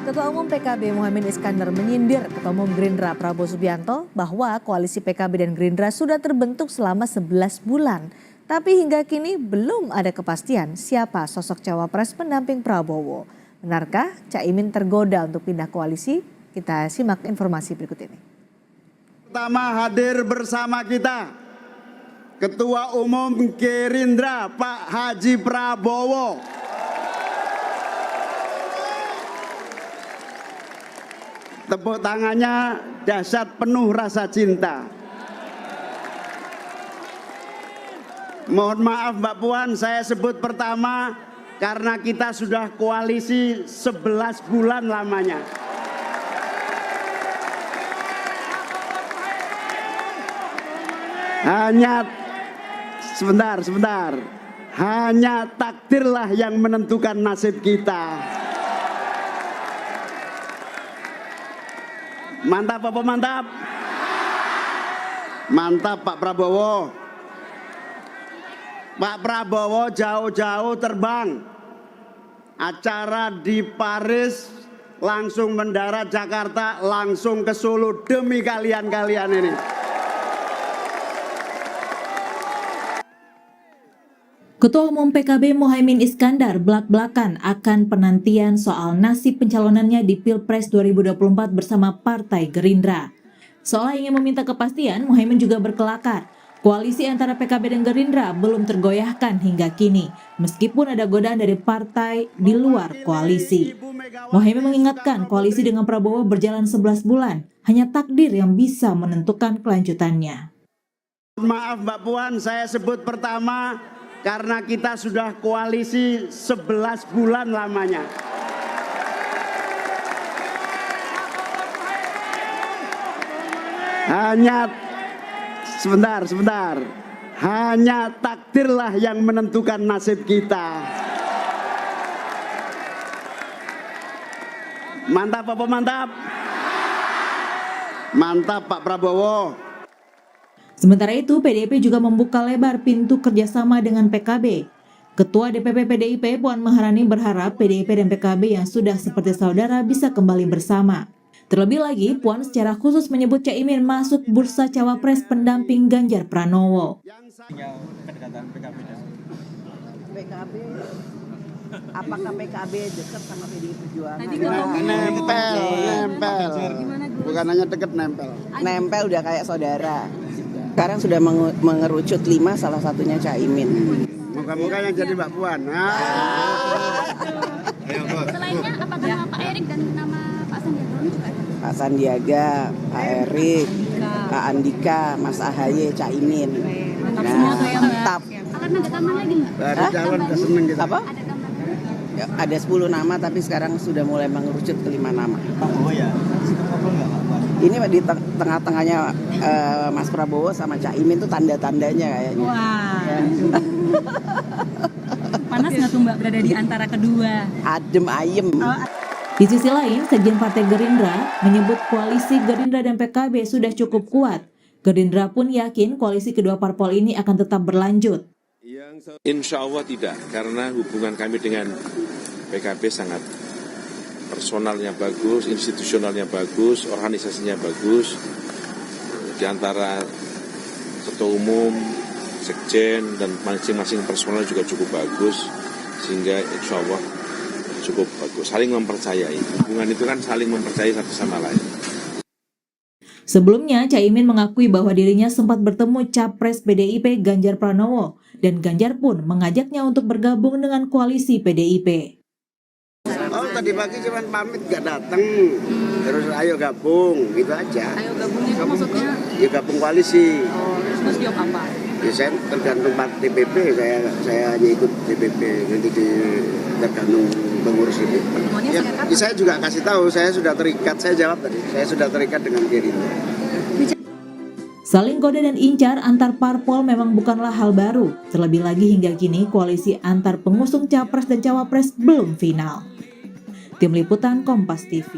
Ketua Umum PKB Muhaimin Iskandar menyindir Ketua Umum Gerindra Prabowo Subianto bahwa koalisi PKB dan Gerindra sudah terbentuk selama 11 bulan. Tapi hingga kini belum ada kepastian siapa sosok cawapres pendamping Prabowo. Benarkah Caimin tergoda untuk pindah koalisi? Kita simak informasi berikut ini. Pertama hadir bersama kita Ketua Umum Gerindra Pak Haji Prabowo. Tepuk tangannya dahsyat penuh rasa cinta. Mohon maaf Mbak Puan, saya sebut pertama karena kita sudah koalisi 11 bulan lamanya. Hanya sebentar. Hanya takdirlah yang menentukan nasib kita. Mantap apa mantap? Mantap Pak Prabowo. Pak Prabowo jauh-jauh terbang. Acara di Paris, langsung mendarat Jakarta, langsung ke Solo demi kalian-kalian ini. Ketua Umum PKB Muhaimin Iskandar belak-belakan akan penantian soal nasib pencalonannya di Pilpres 2024 bersama Partai Gerindra. Seolah ingin meminta kepastian, Muhaimin juga berkelakar. Koalisi antara PKB dan Gerindra belum tergoyahkan hingga kini, meskipun ada godaan dari partai di luar koalisi. Muhaimin mengingatkan koalisi dengan Prabowo berjalan 11 bulan, hanya takdir yang bisa menentukan kelanjutannya. Maaf Mbak Puan, saya sebut pertama karena kita sudah koalisi 11 bulan lamanya. Hanya sebentar. Hanya takdirlah yang menentukan nasib kita. Mantap apa mantap? Mantap Pak Prabowo. Sementara itu, PDIP juga membuka lebar pintu kerjasama dengan PKB. Ketua DPP PDIP Puan Maharani berharap PDIP dan PKB yang sudah seperti saudara bisa kembali bersama. Terlebih lagi, Puan secara khusus menyebut Caimin masuk bursa cawapres pendamping Ganjar Pranowo. Apakah PKB dekat sama PDI Perjuangan? Nempel. Bukan hanya dekat, nempel. Nempel udah kayak saudara. Sekarang sudah mengerucut 5, salah satunya Caimin. Moga-moga yang jadi Mbak Puan. Selainnya apakah nama Pak Erik dan nama Pak Sandiaga juga ada? Pak Sandiaga, Pak Erik, Kak Andika, Mas Ahaye, Caimin. Mantap. Akan ada tambahan lagi nggak? Dari calon udah seneng gitu. Apa? Ada tambahan? Ya, ada 10 nama tapi sekarang sudah mulai mengerucut ke 5 nama. Oh ya, Ini di tengah-tengahnya Mas Prabowo sama Caimin tuh tanda-tandanya kayaknya. Wah. Ya. Panas nggak tuh Mbak berada di antara kedua? Adem ayem. Di sisi lain, Sekjen Partai Gerindra menyebut koalisi Gerindra dan PKB sudah cukup kuat. Gerindra pun yakin koalisi kedua parpol ini akan tetap berlanjut. Insya Allah tidak, karena hubungan kami dengan PKB sangat personalnya bagus, institusionalnya bagus, organisasinya bagus. Di antara ketua umum, sekjen, dan masing-masing personal juga cukup bagus. Sehingga insya Allah cukup bagus, saling mempercayai. Hubungan itu kan saling mempercayai satu sama lain. Sebelumnya, Caimin mengakui bahwa dirinya sempat bertemu Capres PDIP Ganjar Pranowo, dan Ganjar pun mengajaknya untuk bergabung dengan koalisi PDIP. Oh tadi pagi cuma pamit gak datang, terus ayo gabung, gitu aja. Ayo gabungnya itu maksudnya? Ya gabung koalisi. Oh, terus jawab apa? Ya, saya tergantung DPP, saya hanya ikut DPP, nanti tergantung pengurus DPP. Ya, saya juga kasih tahu, saya sudah terikat, saya jawab tadi, saya sudah terikat dengan Gerindra. Saling goda dan incar antar parpol memang bukanlah hal baru. Terlebih lagi hingga kini koalisi antar pengusung capres dan cawapres belum final. Tim Liputan Kompas TV.